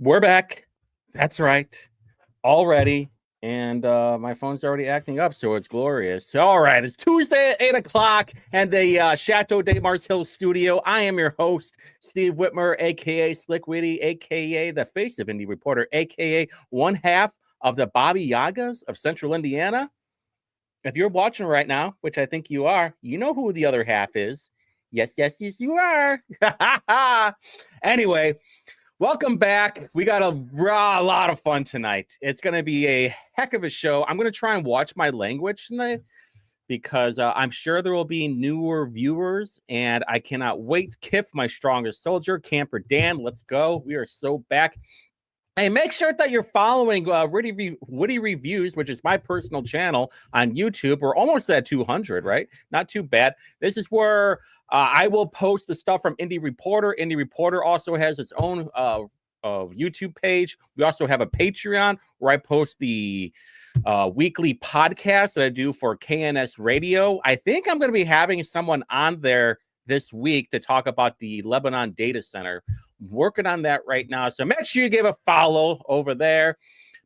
We're back. That's right. Already. And my phone's already acting up, so it's glorious. All right. It's Tuesday at 8 o'clock and the Chateau de Mars Hill studio. I am your host, Steve Whitmer, a.k.a. Slick Whitty, a.k.a. the face of Indy Reporter, a.k.a. one half of the Bobby Yagas of Central Indiana. If you're watching right now, which I think you are, you know who the other half is. Yes, you are. Anyway, welcome back. We got a lot of fun tonight. It's going to be a heck of a show. I'm going to try and watch my language tonight because I'm sure there will be newer viewers, and I cannot wait. Kiff, my strongest soldier, Camper Dan, let's go. We are so back. Hey, make sure that you're following Whitty Reviews, which is my personal channel on YouTube. We're almost at 200, right? Not too bad. This is where I will post the stuff from Indy Reporter. Indy Reporter also has its own YouTube page. We also have a Patreon where I post the weekly podcast that I do for KNS Radio. I think I'm going to be having someone on there this week to talk about the Lebanon data center. I'm working on that right now, so make sure you give a follow over there.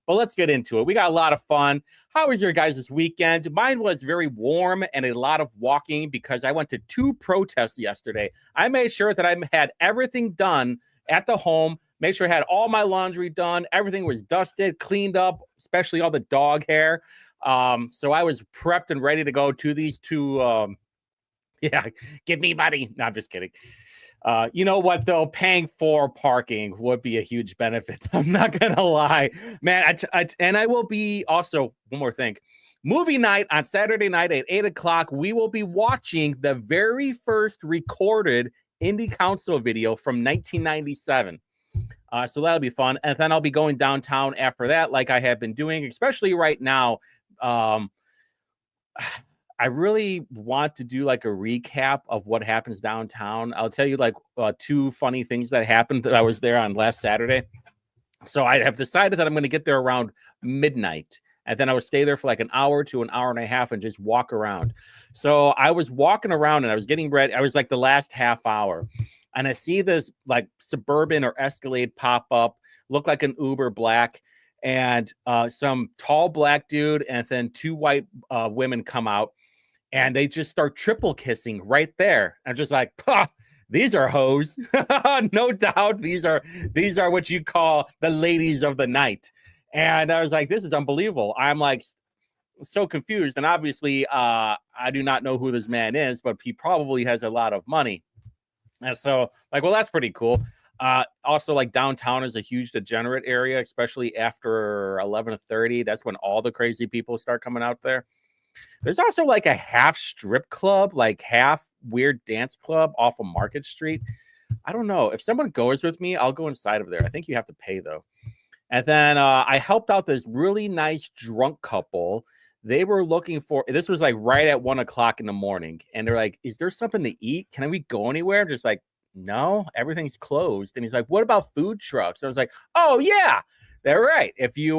But let's get into it. We got a lot of fun. How was your guys' weekend? Mine was very warm and a lot of walking because I went to 2 protests yesterday. I made sure that I had everything done at the home, made sure I had all my laundry done. Everything was dusted, cleaned up, especially all the dog hair. So I was prepped and ready to go to these 2 yeah, give me money. No, I'm just kidding. You know what, though? Paying for parking would be a huge benefit. I'm not going to lie. Man, and I will be also, one more thing. Movie night on Saturday night at 8 o'clock, we will be watching the very first recorded Indy Council video from 1997. So that'll be fun. And then I'll be going downtown after that, like I have been doing, especially right now. I really want to do like a recap of what happens downtown. I'll tell you like 2 funny things that happened that I was there on last Saturday. So I have decided that I'm going to get there around midnight. And then I would stay there for like an hour to an hour and a half and just walk around. So I was walking around and I was getting ready. I was like the last half hour. And I see this like Suburban or Escalade pop up, look like an Uber Black. And some tall black dude and then 2 white women come out. And they just start triple kissing right there. I'm just like, these are hoes. No doubt. These are what you call the ladies of the night. And I was like, this is unbelievable. I'm like so confused. And obviously, I do not know who this man is, but he probably has a lot of money. And so, like, well, that's pretty cool. Also, like downtown is a huge degenerate area, especially after 11:30. That's when all the crazy people start coming out there. There's also like a half strip club, like half weird dance club off of Market Street. I don't know. If someone goes with me, I'll go inside of there. I think you have to pay, though. And then I helped out this really nice drunk couple. They were looking for, this was like right at 1 o'clock in the morning. And they're like, is there something to eat? Can we go anywhere? I'm just like, no, everything's closed. And he's like, what about food trucks? And I was like, oh, yeah. They're right. If you,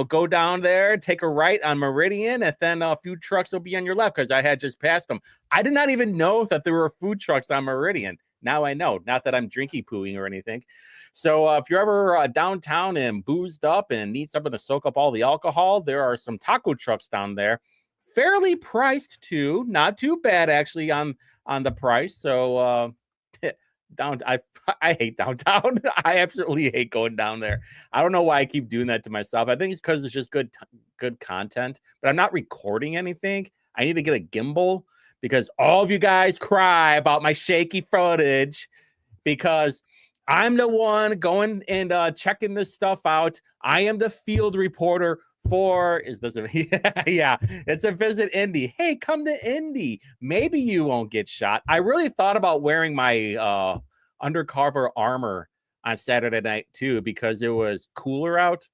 go down there, take a right on Meridian, and then food trucks will be on your left because I had just passed them. I did not even know that there were food trucks on Meridian. Now I know. Not that I'm drinky pooing or anything. So if you're ever downtown and boozed up and need something to soak up all the alcohol, there are some taco trucks down there. Fairly priced, too. Not too bad, actually, on the price. So I hate downtown. I absolutely hate going down there. I don't know why I keep doing that to myself. I think it's because it's just good content, but I'm not recording anything. I need to get a gimbal because all of you guys cry about my shaky footage because I'm the one going and checking this stuff out. I am the field reporter for yeah, it's a visit Indy. Hey, come to Indy. Maybe you won't get shot. I really thought about wearing my undercover armor on Saturday night too because it was cooler out.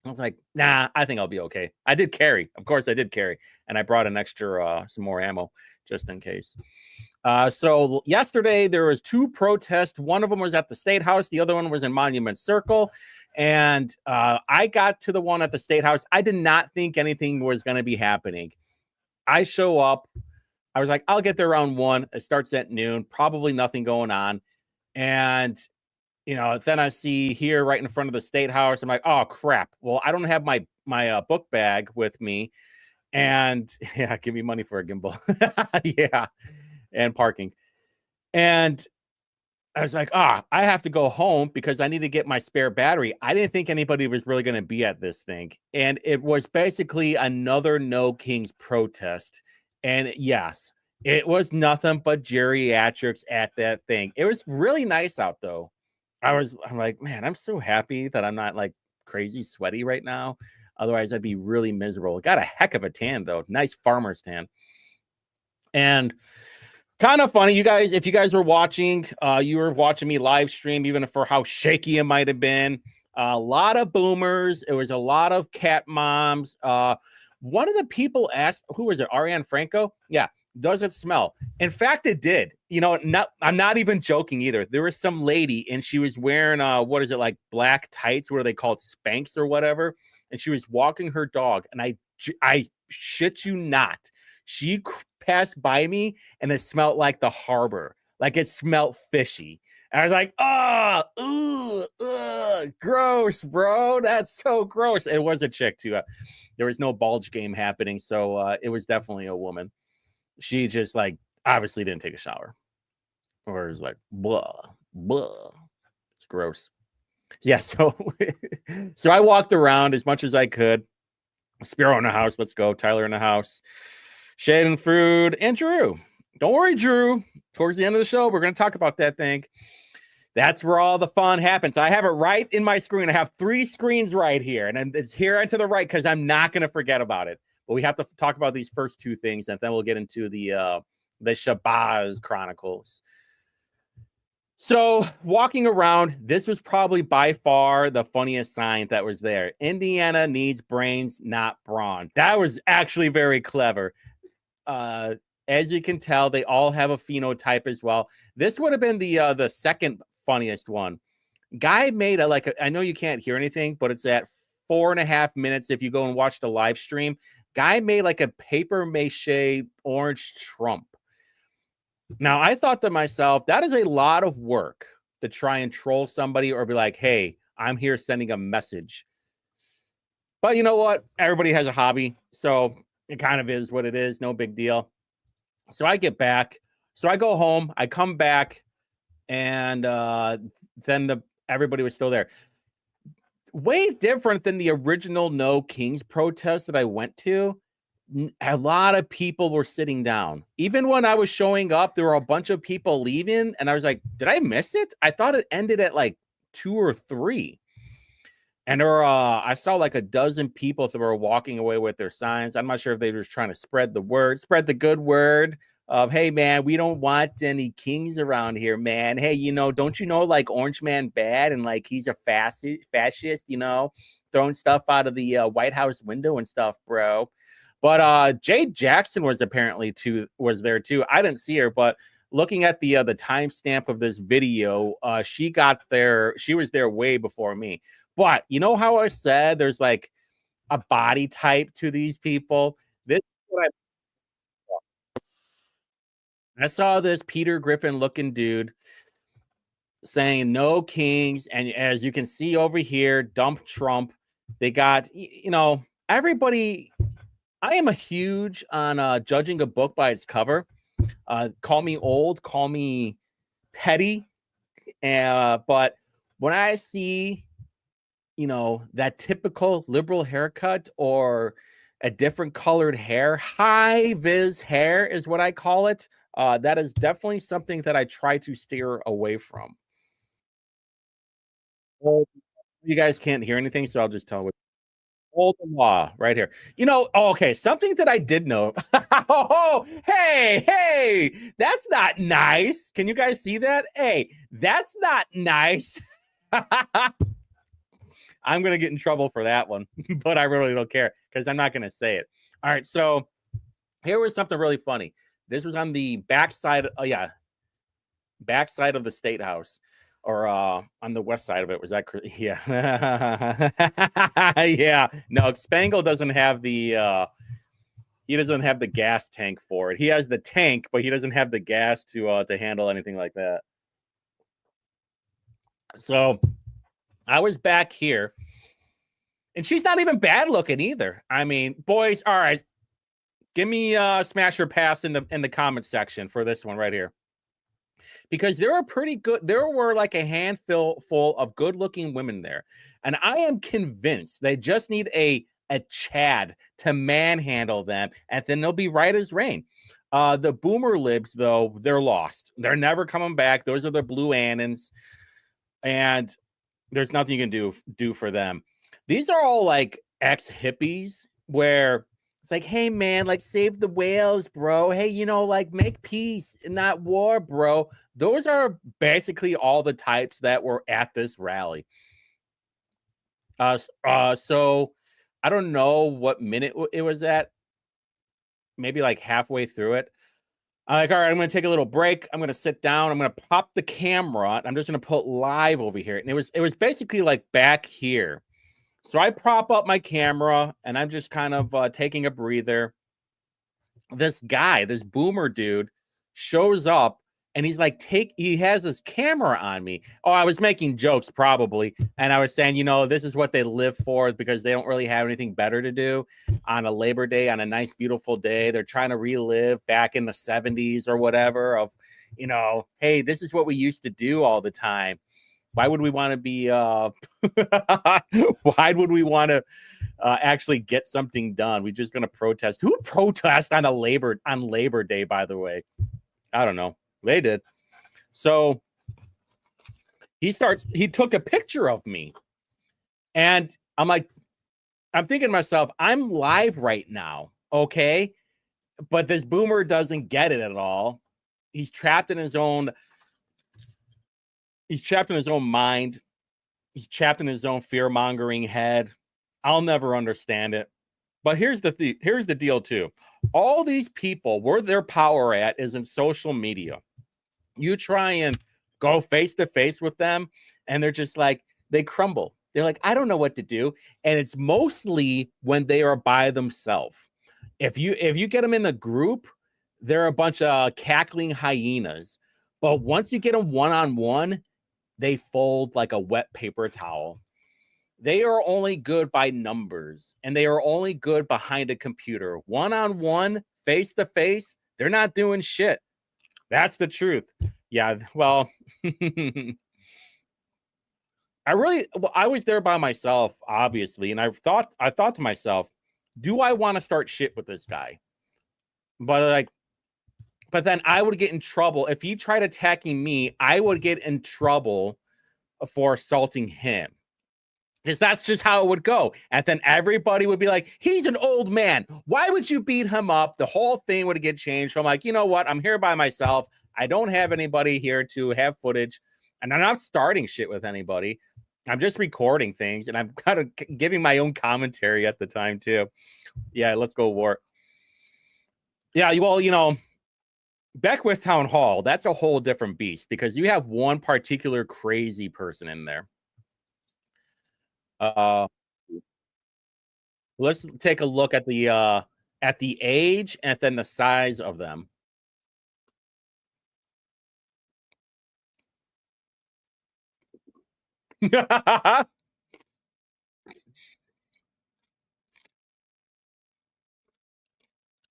I was like, nah, I think I'll be okay. I did carry, of course I did carry, and I brought an extra some more ammo just in case. So yesterday there was 2 protests. One of them was at the State House. The other one was in Monument Circle. And I got to the one at the State House. I did not think anything was going to be happening. I show up. I was like, I'll get there around 1. It starts at noon. Probably nothing going on. And then I see here right in front of the State House. I'm like, oh crap. Well, I don't have my book bag with me, and yeah, give me money for a gimbal. Yeah, and parking. And I was like, I have to go home because I need to get my spare battery. I didn't think anybody was really going to be at this thing. And it was basically another No Kings protest. And yes, it was nothing but geriatrics at that thing. It was really nice out though. I'm like, man, I'm so happy that I'm not like crazy sweaty right now. Otherwise, I'd be really miserable. Got a heck of a tan though. Nice farmer's tan. And kind of funny, you guys, if you guys were watching, you were watching me live stream, even for how shaky it might have been. A lot of boomers. It was a lot of cat moms. One of the people asked, who was it? Ariane Franco? Yeah. Does it smell? In fact, it did. I'm not even joking either. There was some lady and she was wearing what is it, like black tights? What are they called? Spanx or whatever. And she was walking her dog. And I shit you not. She passed by me and it smelled like the harbor. Like it smelled fishy. And I was like, gross, bro. That's so gross. It was a chick too. There was no bulge game happening. So it was definitely a woman. She just like obviously didn't take a shower. Or it was like, blah, blah. It's gross. Yeah, so I walked around as much as I could. Spiro in the house, let's go. Tyler in the house. Shaden Food and Drew. Don't worry, Drew. Towards the end of the show, we're going to talk about that thing. That's where all the fun happens. I have it right in my screen. I have 3 screens right here, and it's here and to the right because I'm not going to forget about it. But we have to talk about these first 2 things, and then we'll get into the Shabazz Chronicles. So walking around, this was probably by far the funniest sign that was there. Indiana needs brains, not brawn. That was actually very clever. As you can tell, they all have a phenotype as well. This would have been the second funniest one. Guy made I know you can't hear anything, but it's at 4.5 minutes. If you go and watch the live stream, guy made like a paper mache orange Trump. Now, I thought to myself, that is a lot of work to try and troll somebody or be like, hey, I'm here sending a message. But you know what? Everybody has a hobby. So it kind of is what it is. No big deal. So I get back. So I go home. I come back. And then everybody was still there. Way different than the original No Kings protest that I went to. A lot of people were sitting down. Even when I was showing up, there were a bunch of people leaving. And I was like, did I miss it? I thought it ended at like 2 or 3. And there were, I saw like a dozen people that were walking away with their signs. I'm not sure if they were just trying to spread the word, spread the good word of, hey, man, we don't want any kings around here, man. Hey, don't you know, like Orange Man bad and like he's a fascist, throwing stuff out of the White House window and stuff, bro. But Jade Jackson was apparently was there too. I didn't see her, but looking at the timestamp of this video, she got there. She was there way before me. But you know how I said there's like a body type to these people? This is what I saw this Peter Griffin looking dude saying no kings. And as you can see over here, dump Trump. They got, everybody. I am a huge on judging a book by its cover. Call me old, call me petty. But when I see, that typical liberal haircut or a different colored hair, high vis hair is what I call it. That is definitely something that I try to steer away from. Well, you guys can't hear anything, so I'll just tell you. Old law right here. Okay, something that I did know. Oh, hey, that's not nice. Can you guys see that? Hey, that's not nice. I'm going to get in trouble for that one, but I really don't care because I'm not going to say it. All right, so here was something really funny. This was on the backside of the State House. Or on the west side of it. Was that yeah. Yeah, no, Spangle doesn't have the he doesn't have the gas tank for it. He has the tank, but he doesn't have the gas to handle anything like that. So I was back here, and she's not even bad looking either. I mean, boys, all right, give me smash or pass in the comment section for this one right here, because there were pretty good. There were like a handful full of good looking women there, and I am convinced they just need a Chad to manhandle them, and then they'll be right as rain. The boomer libs, though, they're lost. They're never coming back. Those are the blue annons, and there's nothing you can do for them. These are all like ex-hippies where it's like, hey man, like save the whales, bro. Hey, like make peace and not war, bro. Those are basically all the types that were at this rally. So I don't know what minute it was at. Maybe like halfway through it. I'm like, all right, I'm going to take a little break. I'm going to sit down. I'm going to pop the camera. I'm just going to put live over here. And it was basically like back here. So I prop up my camera and I'm just kind of taking a breather. This guy, this boomer dude, shows up and he's like, he has his camera on me. Oh, I was making jokes probably. And I was saying, this is what they live for because they don't really have anything better to do on a Labor Day, on a nice, beautiful day. They're trying to relive back in the 70s or whatever of, hey, this is what we used to do all the time. Why would we want to be, why would we want to actually get something done? We're just going to protest. Who protest on Labor Day, by the way? I don't know. They did. So he took a picture of me and I'm thinking to myself, I'm live right now. Okay. But this boomer doesn't get it at all. He's trapped in his own mind. He's trapped in his own fear-mongering head. I'll never understand it. But here's the deal too. All these people, where their power at is in social media. You try and go face to face with them and they're just like, they crumble. They're like, I don't know what to do. And it's mostly when they are by themselves. If you get them in a group, they're a bunch of cackling hyenas. But once you get them one-on-one, they fold like a wet paper towel. They are only good by numbers, and they are only good behind a computer. One-on-one, face-to-face, they're not doing shit. That's the truth. Yeah, well, I was there by myself, obviously, and I thought to myself, do I want to start shit with this guy? But then I would get in trouble. If he tried attacking me, I would get in trouble for assaulting him. Because that's just how it would go. And then everybody would be like, he's an old man. Why would you beat him up? The whole thing would get changed. So I'm like, you know what? I'm here by myself. I don't have anybody here to have footage. And I'm not starting shit with anybody. I'm just recording things. And I'm kind of giving my own commentary at the time, too. Yeah, let's go war. Yeah, well, Beckwith Town Hall, that's a whole different beast. Because you have one particular crazy person in there. Let's take a look at the age and then the size of them.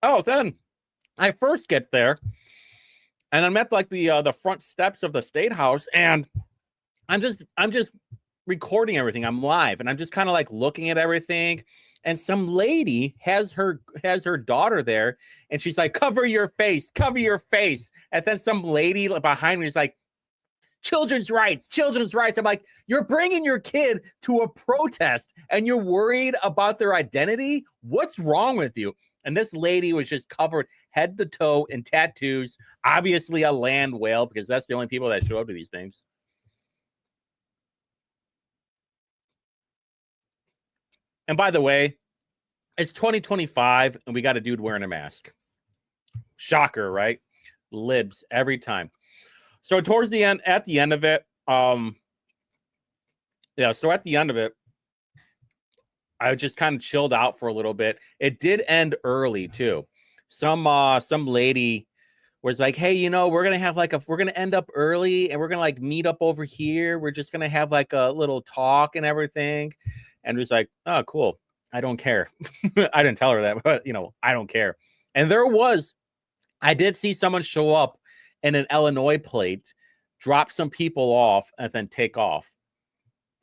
Oh, then I first get there and I'm at like the front steps of the State House and I'm just recording everything. I'm live and I'm just kind of like looking at everything. And some lady has her daughter there and she's like, cover your face. And then some lady behind me is like, children's rights. I'm like, you're bringing your kid to a protest and you're worried about their identity? What's wrong with you? And this lady was just covered head to toe in tattoos, obviously a land whale, because that's the only people that show up to these things. And by the way, it's 2025 and we got a dude wearing a mask. Shocker, right? Libs every time. So towards the end, at the end of it, so at the end of it, I just kind of chilled out for a little bit. It did end early too. Some lady was like, hey, we're gonna have we're gonna end up early and we're gonna like meet up over here. We're just gonna have like a little talk and everything. And it was like, oh, cool. I don't care. I didn't tell her that, but I don't care. And I did see someone show up in an Illinois plate, drop some people off, and then take off.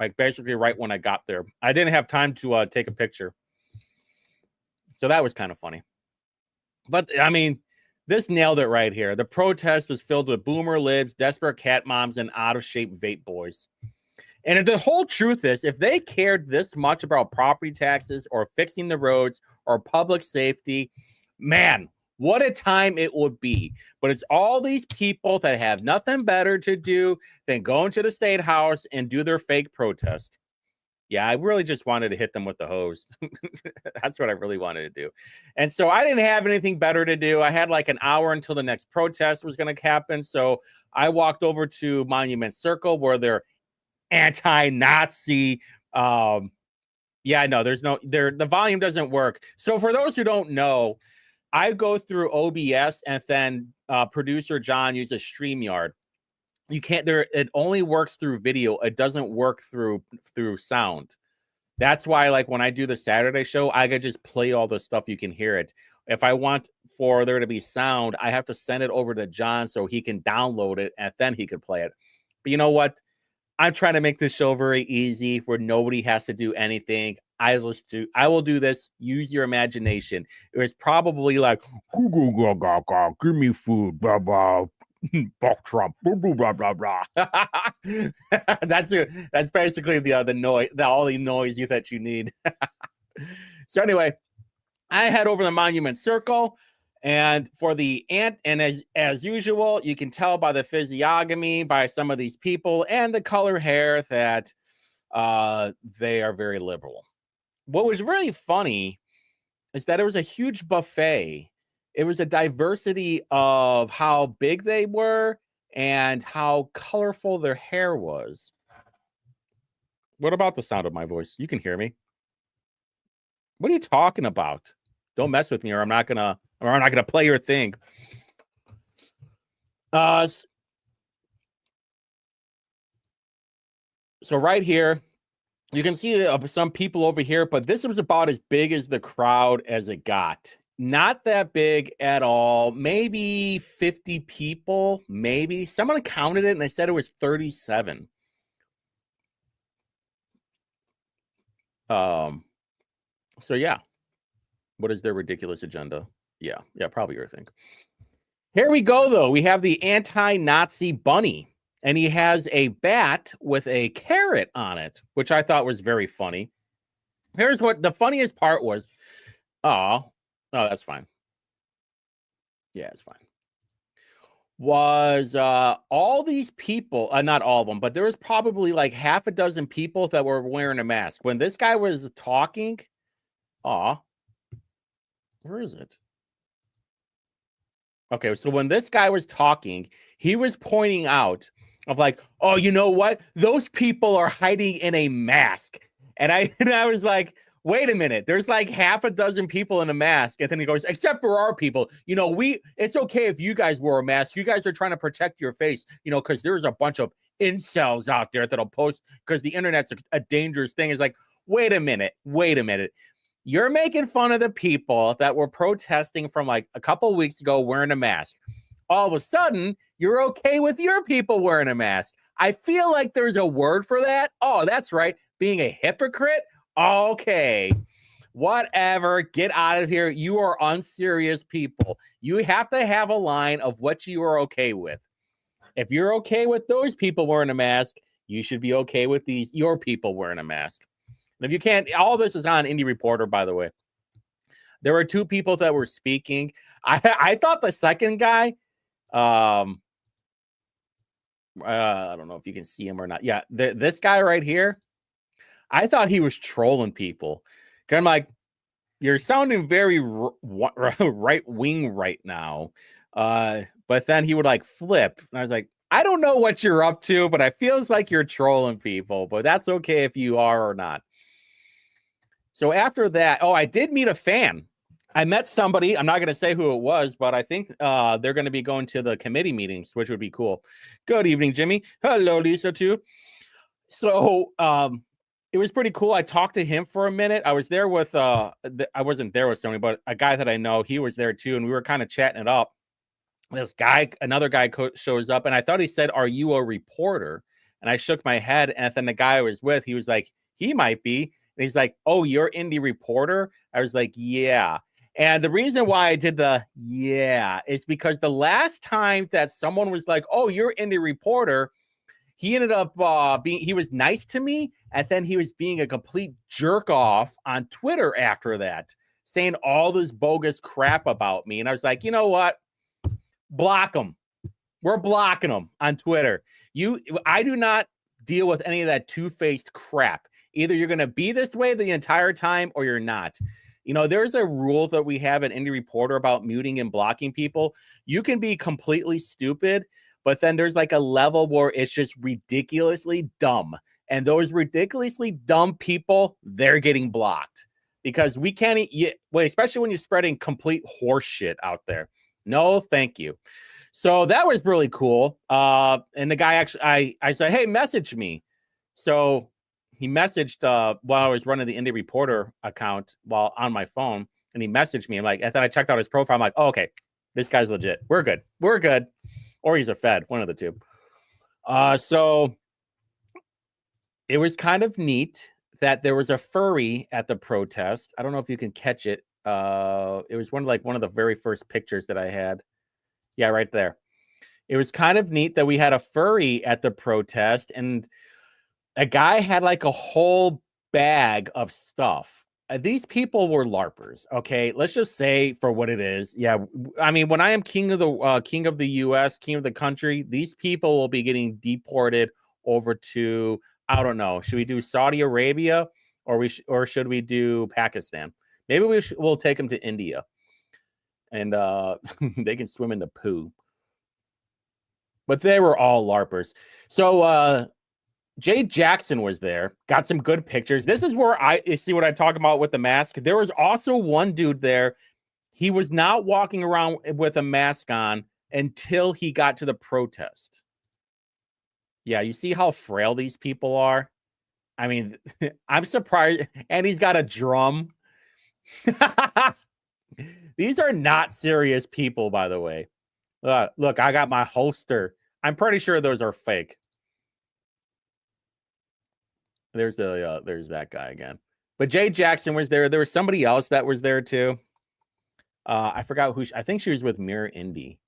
Like basically right when I got there. I didn't have time to take a picture. So that was kind of funny. But I mean, this nailed it right here. The protest was filled with boomer libs, desperate cat moms, and out of shape vape boys. And the whole truth is, if they cared this much about property taxes or fixing the roads or public safety, man, what a time it would be. But it's all these people that have nothing better to do than go into the state house and do their fake protest. Yeah, I really just wanted to hit them with the hose. That's what I really wanted to do. And so I didn't have anything better to do. I had like an hour until the next protest was going to happen. So I walked over to Monument Circle where they're anti-Nazi. Yeah, no, the volume doesn't work. So for those who don't know, I go through OBS and then producer John uses StreamYard. You can't it only works through video. It doesn't work through sound. That's why, like, when I do the Saturday show, I could just play all the stuff. You can hear it. If I want for there to be sound, I have to send it over to John so he can download it and then he can play it. But you know what? I'm trying to make this show very easy where nobody has to do anything. I will do this. Use your imagination. It was probably like, give me food, blah, blah. Fuck Trump, blah blah blah blah. That's basically the noise, all the noise that you need. So anyway, I head over to the Monument Circle, and for the and as usual, you can tell by the physiognomy, by some of these people, and the color hair that they are very liberal. What was really funny is that it was a huge buffet. It was a diversity of how big they were and how colorful their hair was. What about the sound of my voice? You can hear me. What are you talking about? Don't mess with me, or I'm not gonna play your thing. So right here, you can see some people over here, but this was about as big as the crowd as it got. Not that big at all. Maybe 50 people, maybe. Someone counted it and they said it was 37. So yeah. What is their ridiculous agenda? Yeah, probably your thing. Here we go, though. We have the anti-Nazi bunny, and he has a bat with a carrot on it, which I thought was very funny. Here's what the funniest part was. Oh, that's fine. Yeah, it's fine. Was all these people, not all of them, but there was probably like half a dozen people that were wearing a mask. When this guy was talking, where is it? Okay, so when this guy was talking, he was pointing out of like, oh, you know what? Those people are hiding in a mask. And I was like, wait a minute, there's like half a dozen people in a mask. And then he goes, except for our people, it's okay if you guys wear a mask. You guys are trying to protect your face, because there's a bunch of incels out there that'll post because the internet's a dangerous thing. It's like, wait a minute. You're making fun of the people that were protesting from like a couple of weeks ago wearing a mask. All of a sudden, you're okay with your people wearing a mask. I feel like there's a word for that. Oh, that's right. Being a hypocrite. Okay, whatever. Get out of here. You are unserious people. You have to have a line of what you are okay with. If you're okay with those people wearing a mask, you should be okay with your people wearing a mask. And if you can't, all this is on Indy Reporter, by the way. There were two people that were speaking. I thought the second guy, I don't know if you can see him or not. Yeah, this guy right here, I thought he was trolling people. Cause I'm like, you're sounding very right wing right now. But then he would like flip. And I was like, I don't know what you're up to, but it feels like you're trolling people. But that's okay if you are or not. So after that, I did meet a fan. I met somebody. I'm not going to say who it was, but I think they're going to be going to the committee meetings, which would be cool. Good evening, Jimmy. Hello, Lisa, too. So it was pretty cool. I talked to him for a minute. I was there with I wasn't there with somebody, but a guy that I know, he was there too, and we were kind of chatting it up. This guy, another guy shows up, and I thought he said, "Are you a reporter?" And I shook my head, and then the guy I was with, he was like, "He might be." And he's like, "Oh, you're Indy reporter?" I was like, "Yeah." And the reason why I did the yeah is because the last time that someone was like, "Oh, you're Indy reporter," he ended up he was nice to me, and then he was being a complete jerk off on Twitter after that, saying all this bogus crap about me. And I was like, you know what? Block them. We're blocking them on Twitter. I do not deal with any of that two-faced crap. Either you're going to be this way the entire time or you're not. There's a rule that we have at Indie Reporter about muting and blocking people. You can be completely stupid, but then there's like a level where it's just ridiculously dumb. And those ridiculously dumb people, they're getting blocked because we can't, especially when you're spreading complete horse shit out there. No, thank you. So that was really cool. And the guy actually, I said, hey, message me. So he messaged while I was running the Indie Reporter account while on my phone, and he messaged me. I'm like, and then I checked out his profile. I'm like, oh, okay, this guy's legit. We're good. We're good. Or he's a Fed, one of the two. So it was kind of neat that there was a furry at the protest. I don't know if you can catch it. It was one of the very first pictures that I had. Yeah, right there. It was kind of neat that we had a furry at the protest, and a guy had like a whole bag of stuff. These people were LARPers. Okay, let's just say for what it is. Yeah, I mean, when I am king of the U.S., king of the country, these people will be getting deported over to, I don't know. Should we do Saudi Arabia or should we do Pakistan? Maybe we'll take them to India, and they can swim in the poo. But they were all LARPers. So Jay Jackson was there, got some good pictures. This is where I see what I talk about with the mask. There was also one dude there. He was not walking around with a mask on until he got to the protest. Yeah, you see how frail these people are? I mean, I'm surprised. And he's got a drum. These are not serious people, by the way. Look, I got my holster. I'm pretty sure those are fake. There's that guy again. But Jay Jackson was there. There was somebody else that was there too. I forgot who. I think she was with Mirror Indy.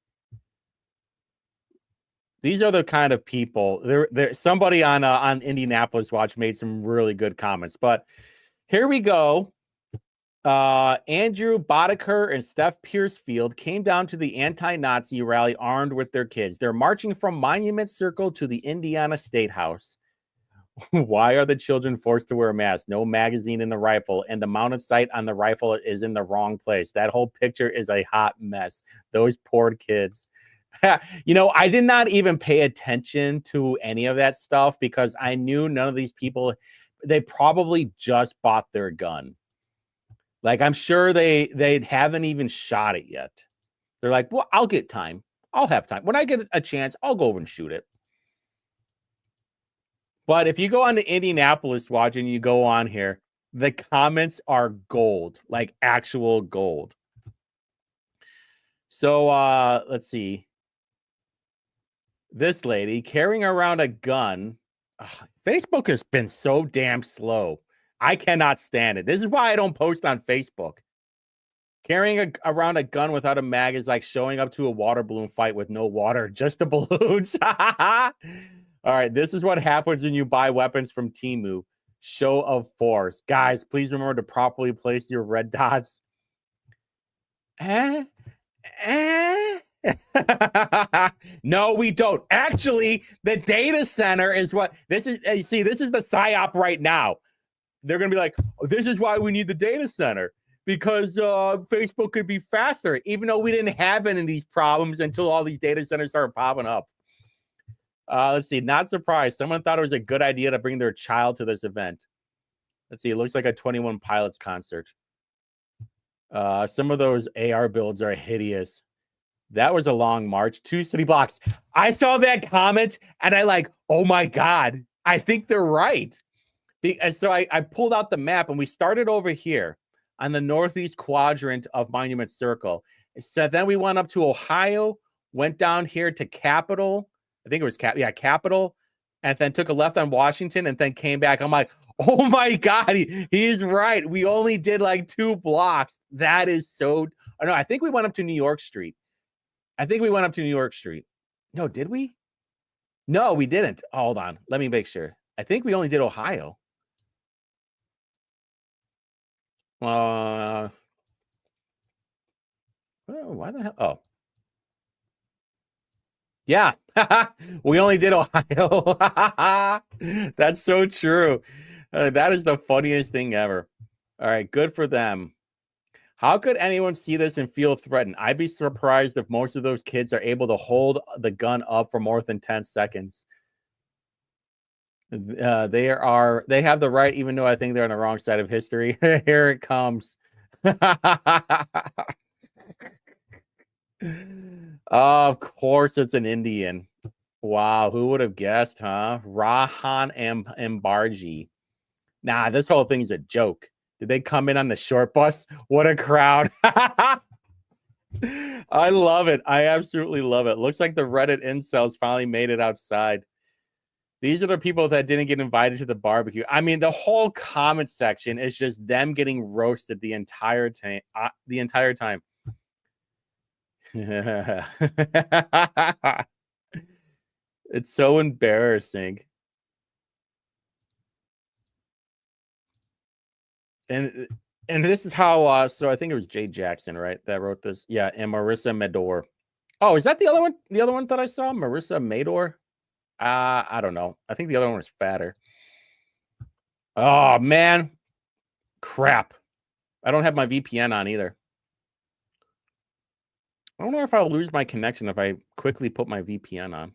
These are the kind of people. There. Somebody on Indianapolis Watch made some really good comments. But here we go. Andrew Boddicker and Steph Piercefield came down to the anti-Nazi rally armed with their kids. They're marching from Monument Circle to the Indiana State House. Why are the children forced to wear a mask? No magazine in the rifle, and the mounted sight on the rifle is in the wrong place. That whole picture is a hot mess. Those poor kids. I did not even pay attention to any of that stuff because I knew none of these people, they probably just bought their gun. Like, I'm sure they haven't even shot it yet. They're like, well, I'll get time. I'll have time. When I get a chance, I'll go over and shoot it. But if you go on the Indianapolis Watch and you go on here, the comments are gold, like actual gold. So let's see. This lady carrying around a gun. Ugh, Facebook has been so damn slow. I cannot stand it. This is why I don't post on Facebook. Carrying around a gun without a mag is like showing up to a water balloon fight with no water, just the balloons. All right, this is what happens when you buy weapons from Temu. Show of force. Guys, please remember to properly place your red dots. No, we don't. Actually, the data center is what this is. You see, this is the PSYOP right now. They're going to be like, oh, this is why we need the data center, because Facebook could be faster, even though we didn't have any of these problems until all these data centers started popping up. Let's see. Not surprised. Someone thought it was a good idea to bring their child to this event. Let's see. It looks like a 21 Pilots concert. Some of those AR builds are hideous. That was a long march. 2 city blocks. I saw that comment and I like, oh my God, I think they're right. So I pulled out the map and we started over here on the northeast quadrant of Monument Circle. So then we went up to Ohio, went down here to Capitol. I think it was Capitol, and then took a left on Washington and then came back. I'm like, oh my God, he's right. We only did like 2 blocks. That is so. No, I think we went up to New York Street. No, did we? No, we didn't. Hold on. Let me make sure. I think we only did Ohio. Why the hell? Oh. Yeah. We only did Ohio. That's so true. That is the funniest thing ever. All right, good for them. How could anyone see this and feel threatened? I'd be surprised if most of those kids are able to hold the gun up for more than 10 seconds. They have the right, even though I think they're on the wrong side of history. Here it comes. Of course, it's an Indian. Wow, who would have guessed, huh? Rahan Embarji. Nah, this whole thing's a joke. Did they come in on the short bus? What a crowd. I love it. I absolutely love it. Looks like the Reddit incels finally made it outside. These are the people that didn't get invited to the barbecue. I mean, the whole comment section is just them getting roasted the entire time. It's so embarrassing. And this is how so I think it was Jay Jackson, right, that wrote this. Yeah, and Marissa Medor. Oh, is that the other one? The other one that I saw? Marissa Medor? I don't know. I think the other one was fatter. Oh man. Crap. I don't have my VPN on either. I don't know if I'll lose my connection if I quickly put my VPN on.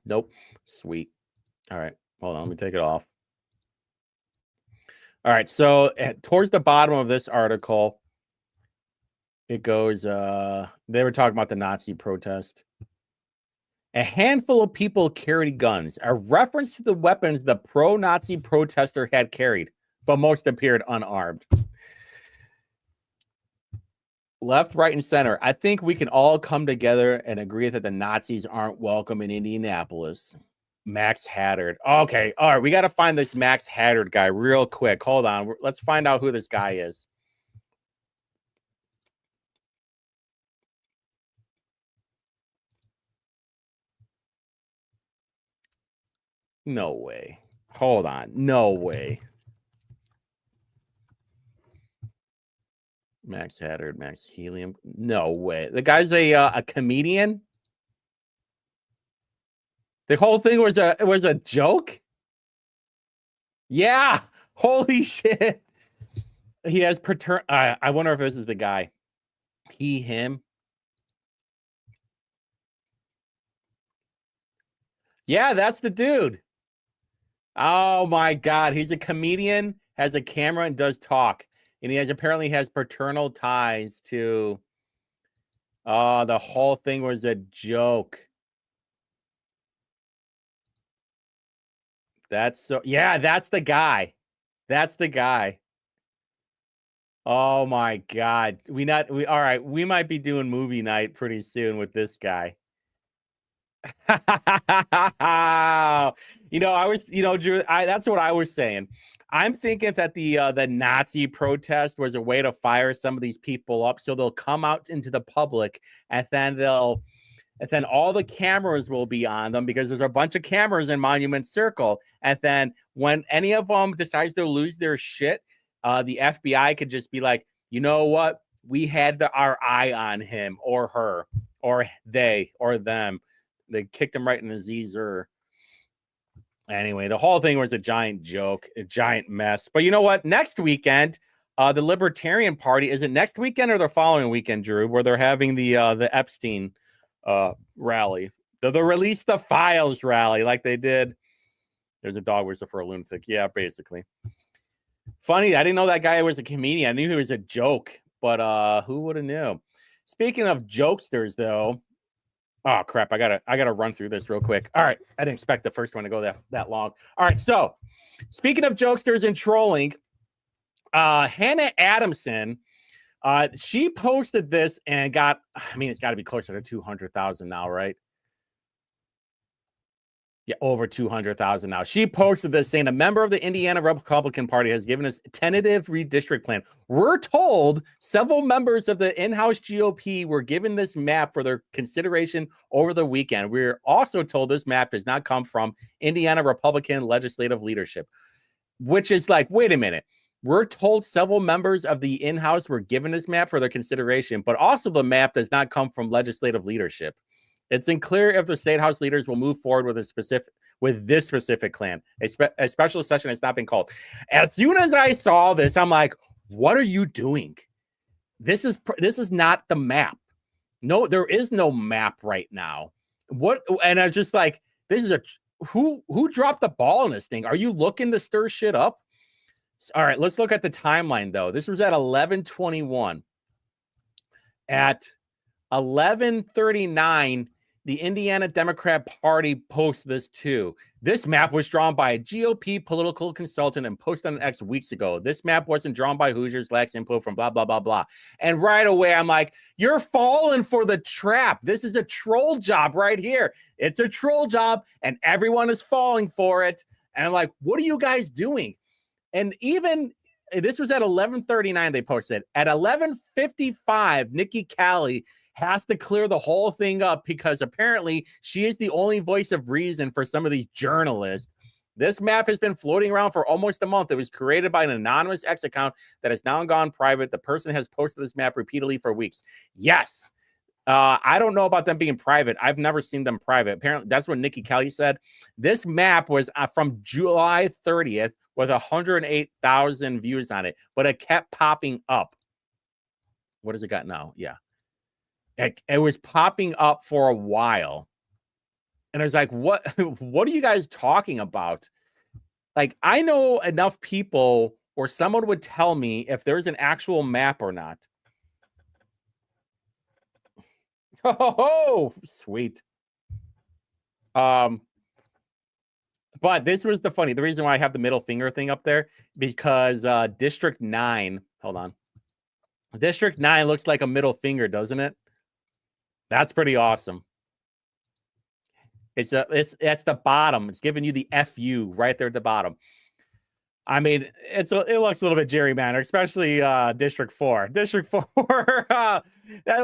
Nope. Sweet. All right. Hold on. Let me take it off. All right. So towards the bottom of this article, it goes, they were talking about the Nazi protest. A handful of people carried guns, a reference to the weapons the pro-Nazi protester had carried, but most appeared unarmed. Left, right, and center. I think we can all come together and agree that the Nazis aren't welcome in Indianapolis. Max Haddard. Okay. All right. We got to find this Max Haddard guy real quick. Hold on. Let's find out who this guy is. No way. Hold on. No way. Max Haddard, Max Helium. No way. The guy's a comedian. The whole thing was a joke. Yeah. Holy shit. He has I wonder if this is the guy. He, him. Yeah, that's the dude. Oh my God. He's a comedian, has a camera, and does talk. And he apparently has paternal ties to. Oh, the whole thing was a joke. Yeah, that's the guy. That's the guy. Oh my God. All right. We might be doing movie night pretty soon with this guy. Drew, that's what I was saying. I'm thinking that the Nazi protest was a way to fire some of these people up, so they'll come out into the public, and then all the cameras will be on them because there's a bunch of cameras in Monument Circle. And then when any of them decides to lose their shit, the FBI could just be like, you know what? We had our eye on him or her or they or them. They kicked him right in the Zer. Anyway, the whole thing was a giant joke, a giant mess. But you know what? Next weekend, the Libertarian Party, is it next weekend or the following weekend, Drew, where they're having the Epstein rally? The release the files rally like they did. There's a dog whistle for a lunatic. Yeah, basically. Funny, I didn't know that guy was a comedian. I knew he was a joke, but who would have knew? Speaking of jokesters, though, oh crap, I gotta run through this real quick. All right, I didn't expect the first one to go that long. All right, so speaking of jokesters and trolling, Hannah Adamson, she posted this and got, I mean, it's got to be closer to 200,000 now, right? Yeah, over 200,000 now. She posted this saying a member of the Indiana Republican Party has given us a tentative redistrict plan. We're told several members of the in-house GOP were given this map for their consideration over the weekend. We're also told this map does not come from Indiana Republican legislative leadership, which is like, wait a minute. We're told several members of the in-house were given this map for their consideration, but also the map does not come from legislative leadership. It's unclear if the state house leaders will move forward with this specific plan. A special session has not been called. As soon as I saw this, I'm like, "What are you doing? This is not the map. No, there is no map right now. What?" And I was just like, "This is who dropped the ball in this thing? Are you looking to stir shit up?" All right, let's look at the timeline though. This was at 11:21. At 11:39. The Indiana Democrat Party posted this too. This map was drawn by a GOP political consultant and posted on X weeks ago. This map wasn't drawn by Hoosiers, lacks input from blah, blah, blah, blah. And right away, I'm like, you're falling for the trap. This is a troll job right here. It's a troll job, and everyone is falling for it. And I'm like, what are you guys doing? And even this was at 11:39 they posted. At 11:55, Nikki Callie has to clear the whole thing up because apparently she is the only voice of reason for some of these journalists. This map has been floating around for almost a month. It was created by an anonymous X account that has now gone private. The person has posted this map repeatedly for weeks. Yes. I don't know about them being private. I've never seen them private. Apparently, that's what Nikki Kelly said. This map was from July 30th with 108,000 views on it, but it kept popping up. What has it got now? Yeah. It was popping up for a while. And I was like, what are you guys talking about? Like, I know enough people or someone would tell me if there's an actual map or not. Oh, sweet. But this was the reason why I have the middle finger thing up there, because District 9, hold on. District 9 looks like a middle finger, doesn't it? That's pretty awesome. That's the bottom. It's giving you the FU right there at the bottom. I mean, it looks a little bit gerrymandered, especially District 4. District 4, that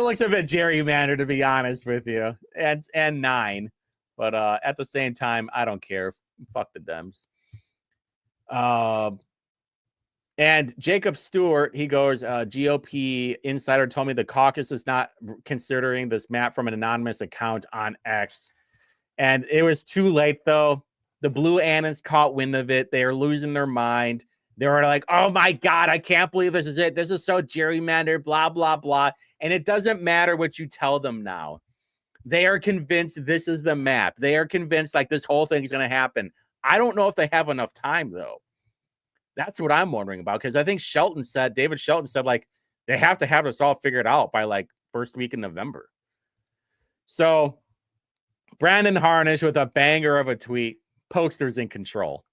looks a bit gerrymandered, to be honest with you, and 9. But at the same time, I don't care. Fuck the Dems. And Jacob Stewart, he goes, GOP insider told me the caucus is not considering this map from an anonymous account on X. And it was too late, though. The Blue Annans caught wind of it. They are losing their mind. They were like, oh, my God, I can't believe this is it. This is so gerrymandered, blah, blah, blah. And it doesn't matter what you tell them now. They are convinced this is the map. They are convinced like this whole thing is going to happen. I don't know if they have enough time, though. That's what I'm wondering about, because I think David Shelton said, like, they have to have this all figured out by, like, first week in November. So Brandon Harnish with a banger of a tweet, posters in control.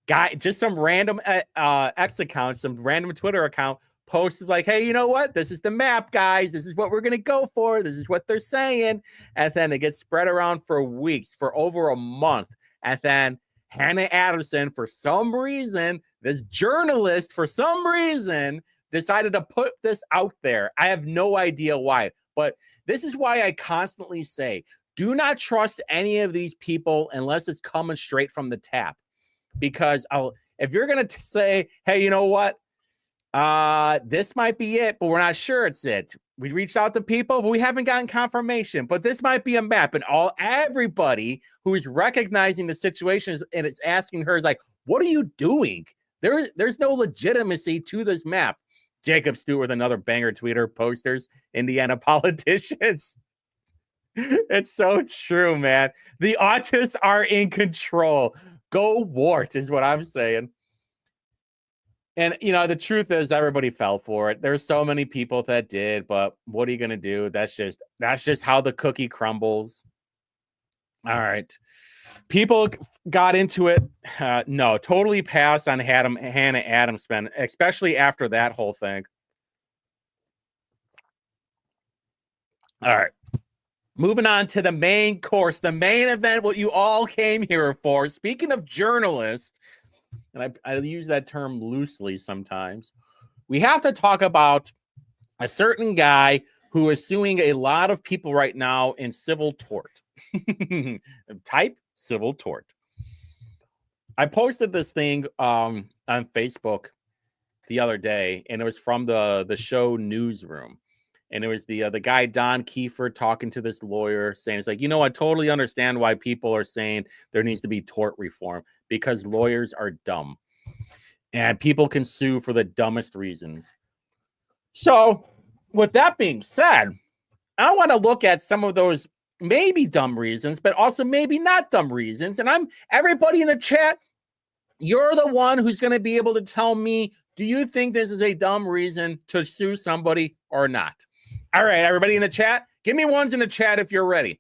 Guy, just some random X account, some random Twitter account posted like, hey, you know what? This is the map, guys. This is what we're going to go for. This is what they're saying. And then it gets spread around for weeks, for over a month. And then Hannah Adamson, for some reason, this journalist, for some reason, decided to put this out there. I have no idea why, but this is why I constantly say, do not trust any of these people unless it's coming straight from the tap. Because if you're going to say, hey, you know what? This might be it, but we're not sure it's it. We reached out to people, but we haven't gotten confirmation. But this might be a map, and everybody who is recognizing the situation and it's asking her is like, "What are you doing? There's no legitimacy to this map." Jacob Stewart, another banger tweeter, posters, Indiana politicians. It's so true, man. The autists are in control. Go Wart is what I'm saying. And the truth is everybody fell for it. There's so many people that did, but what are you gonna do? That's just how the cookie crumbles. All right. People got into it. No, totally pass on Hannah Adams, man, especially after that whole thing. All right. Moving on to the main course, the main event, what you all came here for. Speaking of journalists, and I use that term loosely sometimes, we have to talk about a certain guy who is suing a lot of people right now in civil tort. Type civil tort. I posted this thing on Facebook the other day, and it was from the show Newsroom. And it was the guy, Don Kiefer, talking to this lawyer saying, it's like, I totally understand why people are saying there needs to be tort reform because lawyers are dumb and people can sue for the dumbest reasons. So with that being said, I want to look at some of those maybe dumb reasons, but also maybe not dumb reasons. And everybody in the chat, you're the one who's going to be able to tell me, do you think this is a dumb reason to sue somebody or not? All right, everybody in the chat, give me ones in the chat if you're ready.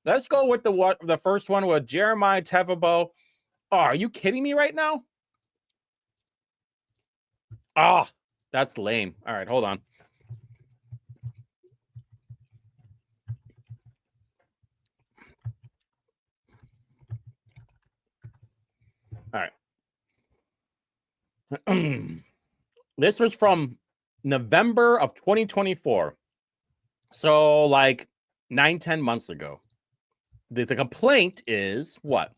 Let's go with the first one with Jeremiah Tevabo. Oh, are you kidding me right now? Oh, that's lame. All right, hold on. All right. This was from November of 2024. So like 9-10 months ago. The complaint is what?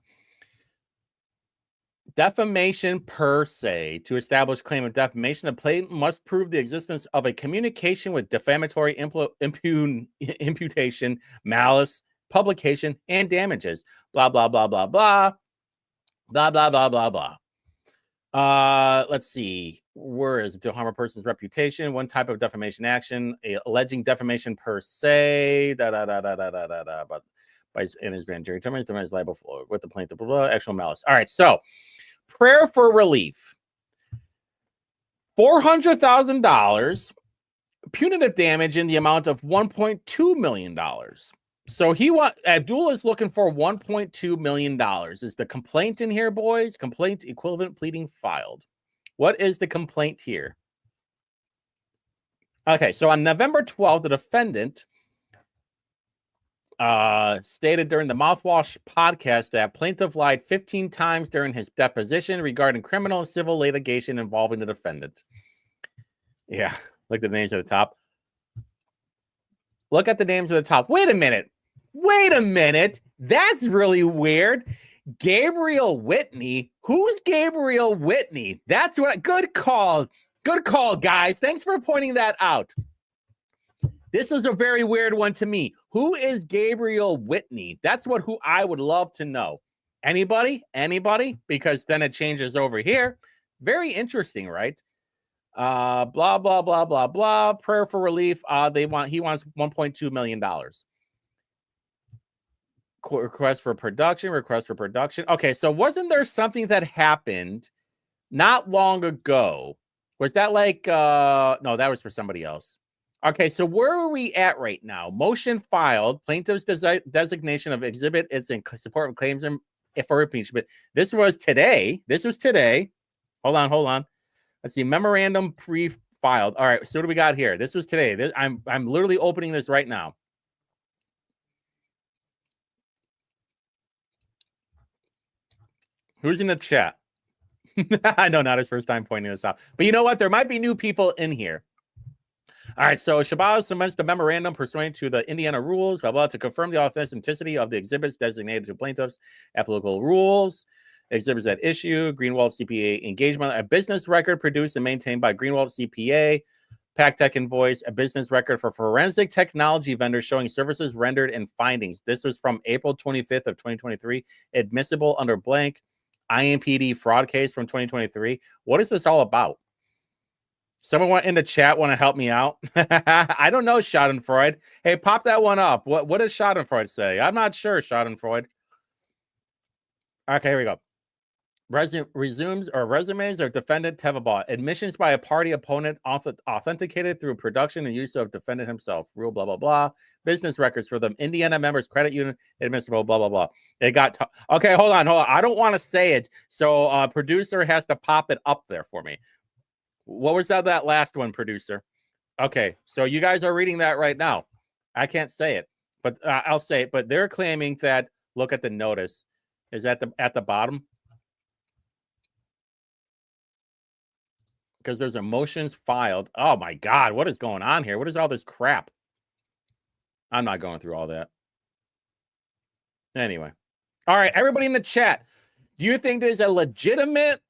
Defamation per se. To establish claim of defamation, the plaintiff must prove the existence of a communication with defamatory imputation, malice, publication, and damages. Blah, blah, blah, blah, blah. Blah, blah, blah, blah, blah. Let's see. Where is it? To harm a person's reputation, one type of defamation action, alleging defamation per se, but by in his grand jury determines the man is liable for with the plaintiff, actual malice. All right, so prayer for relief. $400,000, punitive damage in the amount of $1.2 million. So Abdul is looking for $1.2 million. Is the complaint in here, boys? Complaint equivalent pleading filed. What is the complaint here? Okay, so on November 12th, the defendant stated during the Mouthwash podcast that plaintiff lied 15 times during his deposition regarding criminal and civil litigation involving the defendant. Yeah, look at the names at the top. Look at the names at the top. Wait a minute. That's really weird. Gabriel Whitney. Who's Gabriel Whitney? That's what. Good call. Good call, guys. Thanks for pointing that out. This is a very weird one to me. Who is Gabriel Whitney? That's who I would love to know. Anybody? Because then it changes over here. Very interesting, right? Blah, blah, blah, blah, blah. Prayer for relief. He wants $1.2 million. Request for production. Okay, so wasn't there something that happened not long ago? Was that like no, that was for somebody else. Okay, so where are we at right now? Motion filed, plaintiff's designation of exhibit. It's in support of claims for impeachment. This was today. Hold on. Let's see. Memorandum pre-filed. All right, so what do we got here? This was today. I'm literally opening this right now. Who's in the chat? I know, not his first time pointing this out. But you know what? There might be new people in here. All right, so Shabazz submits the memorandum pursuant to the Indiana rules, blah, blah, to confirm the authenticity of the exhibits designated to plaintiffs, applicable rules, exhibits at issue, Greenwald CPA engagement, a business record produced and maintained by Greenwald CPA, PacTech invoice, a business record for forensic technology vendors showing services rendered and findings. This was from April 25th of 2023, admissible under blank, IMPD fraud case from 2023. What is this all about? Someone in the chat want to help me out? I don't know, Schadenfreude. Hey, pop that one up. What does Schadenfreude say? I'm not sure, Schadenfreude. Okay, here we go. Resumes or resumes of defendant Tevabot. Admissions by a party opponent authenticated through production and use of defendant himself. Rule blah, blah, blah. Business records for them. Indiana members credit union admissible, blah, blah, blah. It got okay, hold on. I don't want to say it. So producer has to pop it up there for me. What was that last one, producer? Okay, so you guys are reading that right now. I can't say it, but I'll say it. But they're claiming that, look at the notice. Is at the bottom? Because there's a motions filed. Oh my God, what is going on here? What is all this crap? I'm not going through all that. Anyway. All right, everybody in the chat. Do you think there's a legitimate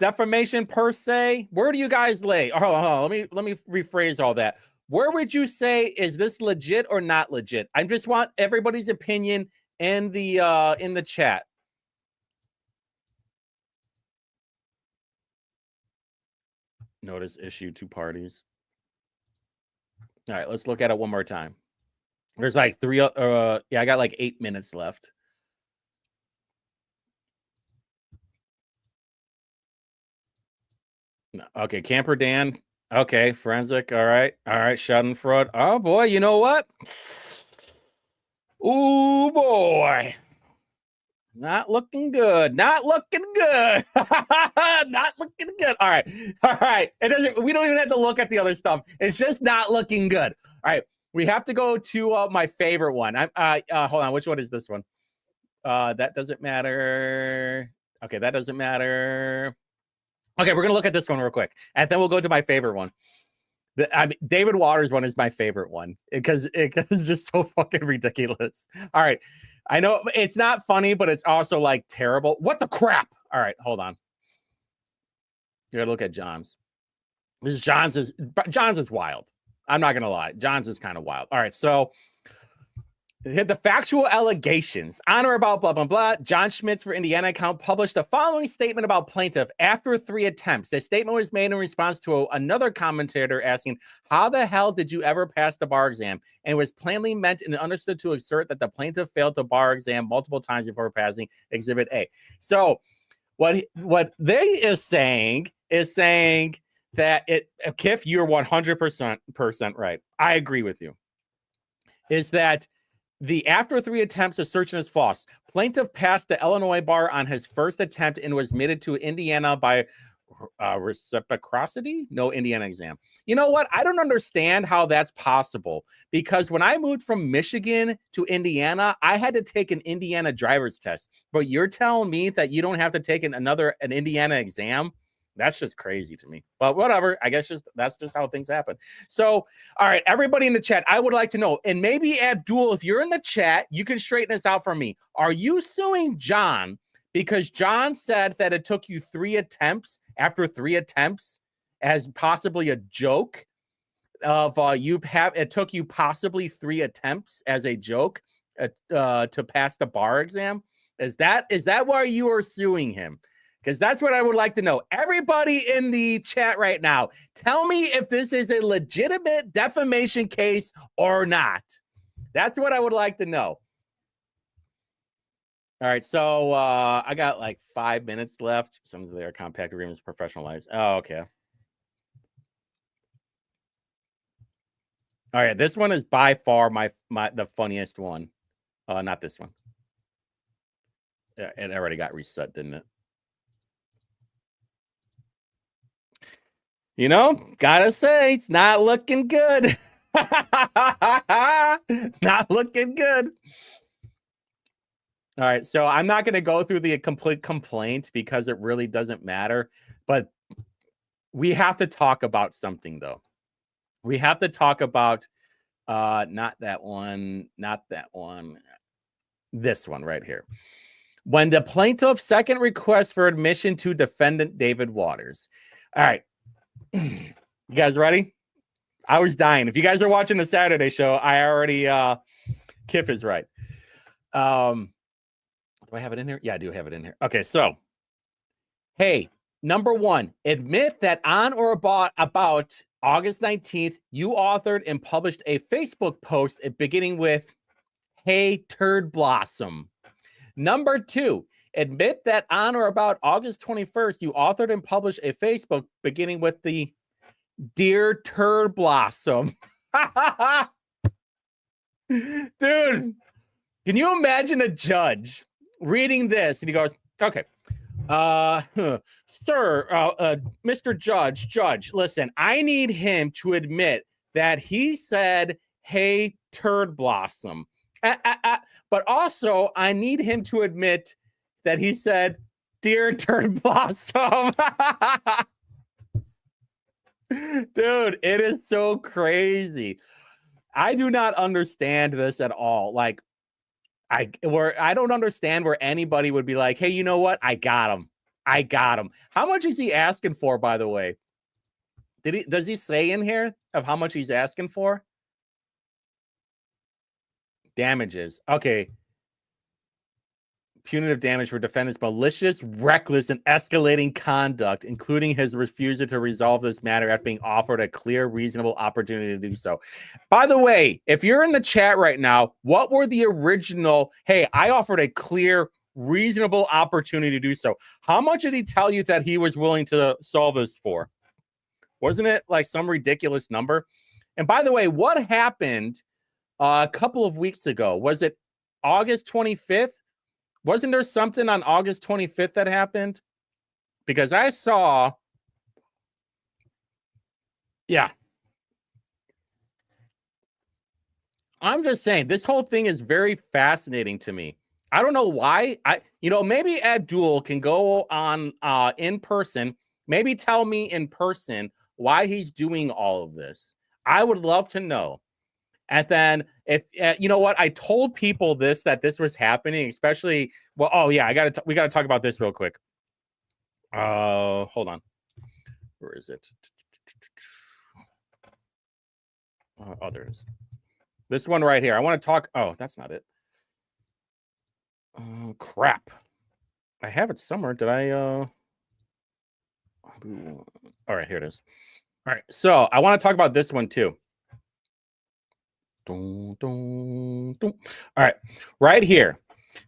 defamation per se? Where do you guys lay? Oh, hold on. Let me rephrase all that. Where would you say, is this legit or not legit? I just want everybody's opinion in the chat. Notice issue 2 parties. All right, let's look at it one more time. There's like 3 I got like 8 minutes left. Okay, Camper Dan. Okay, forensic. All right. Schadenfreude. Oh boy, you know what? Oh boy. Not looking good. Not looking good. Not looking good. All right. It doesn't. We don't even have to look at the other stuff. It's just not looking good. All right. We have to go to my favorite one. Hold on. Which one is this one? That doesn't matter. Okay, that doesn't matter. Okay, we're gonna look at this one real quick, and then we'll go to my favorite one. David Waters one is my favorite one because it's just so fucking ridiculous. All right. I know it's not funny, but it's also like terrible. What the crap? All right, hold on. You gotta look at John's. John's is wild. I'm not gonna lie. John's is kind of wild. All right, so the factual allegations on or about blah, blah, blah. John Schmitz for Indiana account published the following statement about plaintiff after 3 attempts. The statement was made in response to another commentator asking, how the hell did you ever pass the bar exam? And was plainly meant and understood to assert that the plaintiff failed the bar exam multiple times before passing Exhibit A. So what they is saying that Kiff, you're 100% right. I agree with you. Is that the after 3 attempts assertion is false. Plaintiff passed the Illinois bar on his first attempt and was admitted to Indiana by reciprocity. No Indiana exam. You know what? I don't understand how that's possible, because when I moved from Michigan to Indiana, I had to take an Indiana driver's test. But you're telling me that you don't have to take an Indiana exam? That's just crazy to me. But whatever. I guess that's just how things happen. So, all right, everybody in the chat, I would like to know, and maybe Abdul, if you're in the chat, you can straighten this out for me. Are you suing John because John said that it took you 3 attempts after 3 attempts as possibly a joke of it took you possibly 3 attempts as a joke to pass the bar exam? Is that why you are suing him? Because that's what I would like to know. Everybody in the chat right now, tell me if this is a legitimate defamation case or not. That's what I would like to know. All right, so I got like 5 minutes left. Some of their compact agreements professionalized. Oh, okay. All right, this one is by far the funniest one. Not this one. It already got reset, didn't it? You know, gotta say, it's not looking good. Not looking good. All right, so I'm not going to go through the complete complaint because it really doesn't matter. But we have to talk about something, though. We have to talk about not that one, this one right here. When the plaintiff's second request for admission to defendant David Waters. All right. You guys ready? I was dying. If you guys are watching the Saturday show, I already Kiff is right. Do I have it in here? Yeah, I do have it in here. Okay, so hey, Number one, admit that on or about August 19th, you authored and published a Facebook post beginning with, "Hey, turd blossom." Number two, admit that on or about August 21st, you authored and published a Facebook beginning with the "Dear Turd Blossom." Dude, can you imagine a judge reading this and he goes, "Okay, sir, Mr. Judge, listen, I need him to admit that he said, 'Hey, turd blossom.' But also, I need him to admit that he said, 'Dear turd blossom.'" Dude, it is so crazy. I do not understand this at all. Like, I don't understand where anybody would be like, "Hey, you know what? I got him. I got him." How much is he asking for, by the way? Does he say in here of how much he's asking for? Damages. Okay. Punitive damage for defendant's malicious, reckless, and escalating conduct, including his refusal to resolve this matter after being offered a clear, reasonable opportunity to do so. By the way, if you're in the chat right now, what were the original, "Hey, I offered a clear, reasonable opportunity to do so"? How much did he tell you that he was willing to solve this for? Wasn't it like some ridiculous number? And by the way, what happened a couple of weeks ago? Was it August 25th? Wasn't there something on August 25th that happened? Because I saw, yeah. I'm just saying, this whole thing is very fascinating to me. I don't know why. Maybe Abdul can go on in person, maybe tell me in person why he's doing all of this. I would love to know. And then if you know what, I told people that this was happening, especially, well, oh yeah, we got to talk about this real quick. Hold on. Where is it? Oh, there it is. This one right here. I want to talk. Oh, that's not it. Crap. I have it somewhere. Did I? All right, here it is. All right, so I want to talk about this one too. Dun, dun, dun. All right, right here.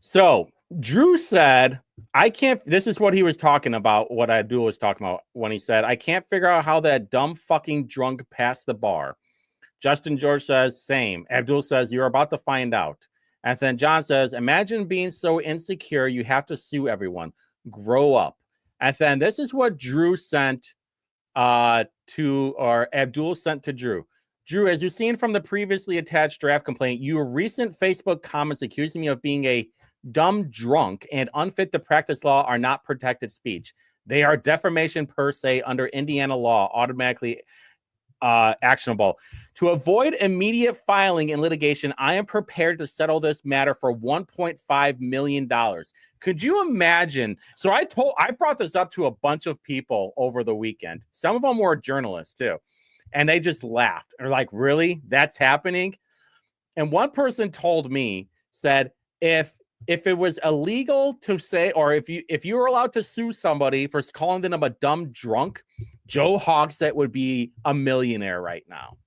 So Drew said, "I can't." This is what he was talking about. What Abdul was talking about when he said, "I can't figure out how that dumb fucking drunk passed the bar." Justin George says, "Same." Abdul says, "You're about to find out." And then John says, "Imagine being so insecure you have to sue everyone. Grow up." And then this is what Drew sent Abdul sent to Drew. "Drew, as you've seen from the previously attached draft complaint, your recent Facebook comments accusing me of being a dumb drunk and unfit to practice law are not protected speech. They are defamation per se under Indiana law, automatically actionable. To avoid immediate filing in litigation, I am prepared to settle this matter for $1.5 million. Could you imagine? So I brought this up to a bunch of people over the weekend. Some of them were journalists too. And they just laughed. They're like, "Really? That's happening?" And one person told me, said, if it was illegal to say, or if you were allowed to sue somebody for calling them a dumb drunk, Joe Hogsett would be a millionaire right now.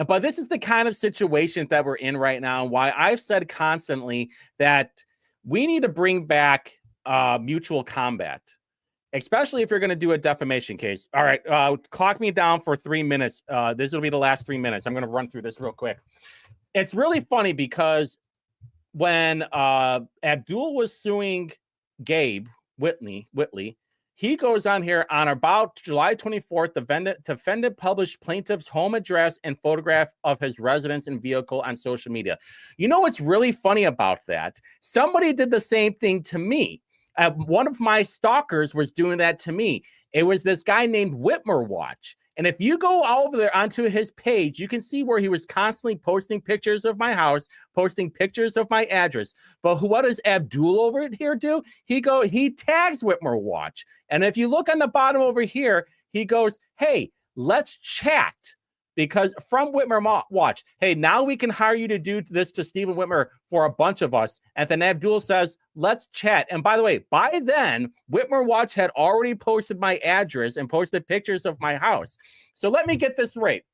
But this is the kind of situation that we're in right now, and why I've said constantly that we need to bring back mutual combat, especially if you're going to do a defamation case. All right, clock me down for 3 minutes. This will be the last 3 minutes. I'm going to run through this real quick. It's really funny because when Abdul was suing Gabe Whitley, he goes on here on about July 24th. The defendant published plaintiff's home address and photograph of his residence and vehicle on social media. You know what's really funny about that? Somebody did the same thing to me. One of my stalkers was doing that to me. It was this guy named Whitmer Watch. And if you go over there onto his page, you can see where he was constantly posting pictures of my house, posting pictures of my address. But what does Abdul over here do? He tags Whitmer Watch. And if you look on the bottom over here, he goes, "Hey, let's chat." because from Whitmer Watch, hey, now we can hire you to do this to Stephen Whitmer for a bunch of us. And then Abdul says, let's chat. And by the way, by then, Whitmer Watch had already posted my address and posted pictures of my house. So let me get this right.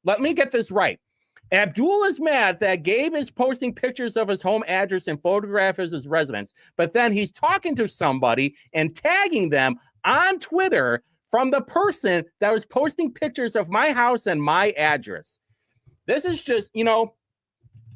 Abdul is mad that Gabe is posting pictures of his home address and photographs of his residence, but then he's talking to somebody and tagging them on Twitter from the person that was posting pictures of my house and my address. This is just,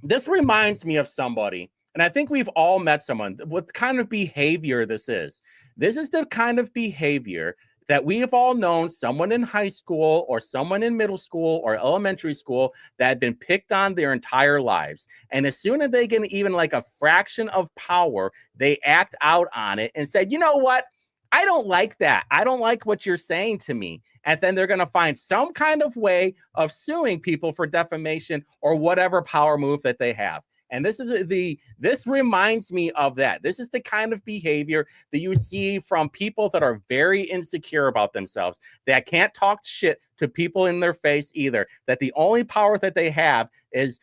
this reminds me of somebody, and I think we've all met someone, what kind of behavior this is. This is the kind of behavior that we have all known someone in high school or someone in middle school or elementary school that had been picked on their entire lives. And as soon as they get even like a fraction of power, they act out on it and say, you know what? I don't like that. I don't like what you're saying to me. And then they're going to find some kind of way of suing people for defamation or whatever power move that they have. And this reminds me of that. This is the kind of behavior that you see from people that are very insecure about themselves, that can't talk shit to people in their face either, that the only power that they have is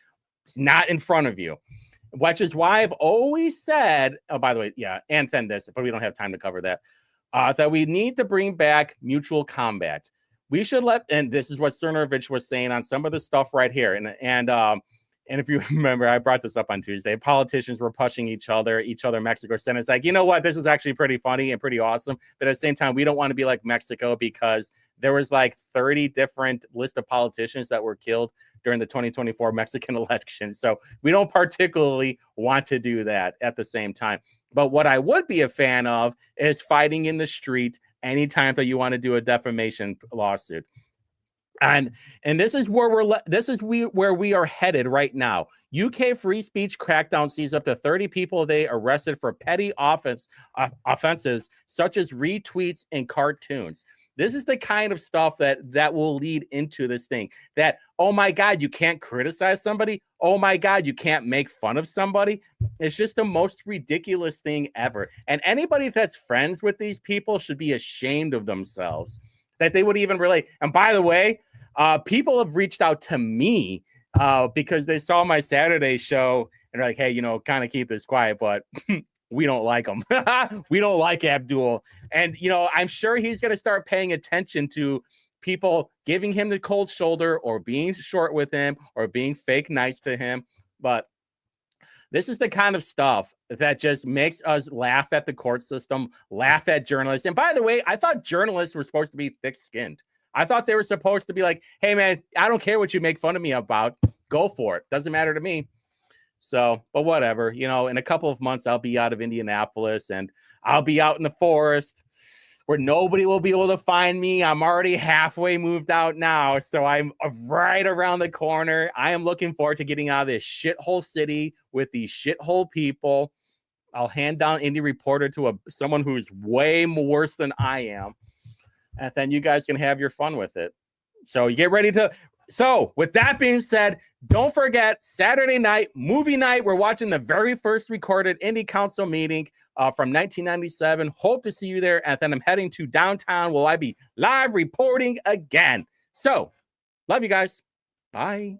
not in front of you, which is why I've always said, oh, by the way, yeah, and then this, but we don't have time to cover that, that we need to bring back mutual combat. We should and this is what Cernovich was saying on some of the stuff right here. And if you remember, I brought this up on Tuesday. Politicians were pushing each other, Mexico Senate. It's like, you know what? This is actually pretty funny and pretty awesome. But at the same time, we don't want to be like Mexico because there was like 30 different list of politicians that were killed during the 2024 Mexican election. So we don't particularly want to do that at the same time. But what I would be a fan of is fighting in the street anytime that you want to do a defamation lawsuit. And this is where where we are headed right now. UK free speech crackdown sees up to 30 people a day arrested for petty offenses such as retweets and cartoons. This is the kind of stuff that will lead into this thing. That, oh my God, you can't criticize somebody. Oh my God, you can't make fun of somebody. It's just the most ridiculous thing ever. And anybody that's friends with these people should be ashamed of themselves that they would even relate. And by the way, people have reached out to me because they saw my Saturday show and they're like, hey, kind of keep this quiet, but we don't like him. We don't like Abdul. And, I'm sure he's going to start paying attention to people giving him the cold shoulder or being short with him or being fake nice to him. But this is the kind of stuff that just makes us laugh at the court system, laugh at journalists. And by the way, I thought journalists were supposed to be thick-skinned. I thought they were supposed to be like, hey, man, I don't care what you make fun of me about. Go for it. Doesn't matter to me. So, but whatever, in a couple of months, I'll be out of Indianapolis and I'll be out in the forest where nobody will be able to find me. I'm already halfway moved out now. So I'm right around the corner. I am looking forward to getting out of this shithole city with these shithole people. I'll hand down Indy Reporter to someone who's way worse than I am. And then you guys can have your fun with it. So you get ready to. So with that being said, don't forget Saturday night, movie night. We're watching the very first recorded Indy Council meeting from 1997. Hope to see you there. And then I'm heading to downtown. Will I be live reporting again? So love you guys. Bye.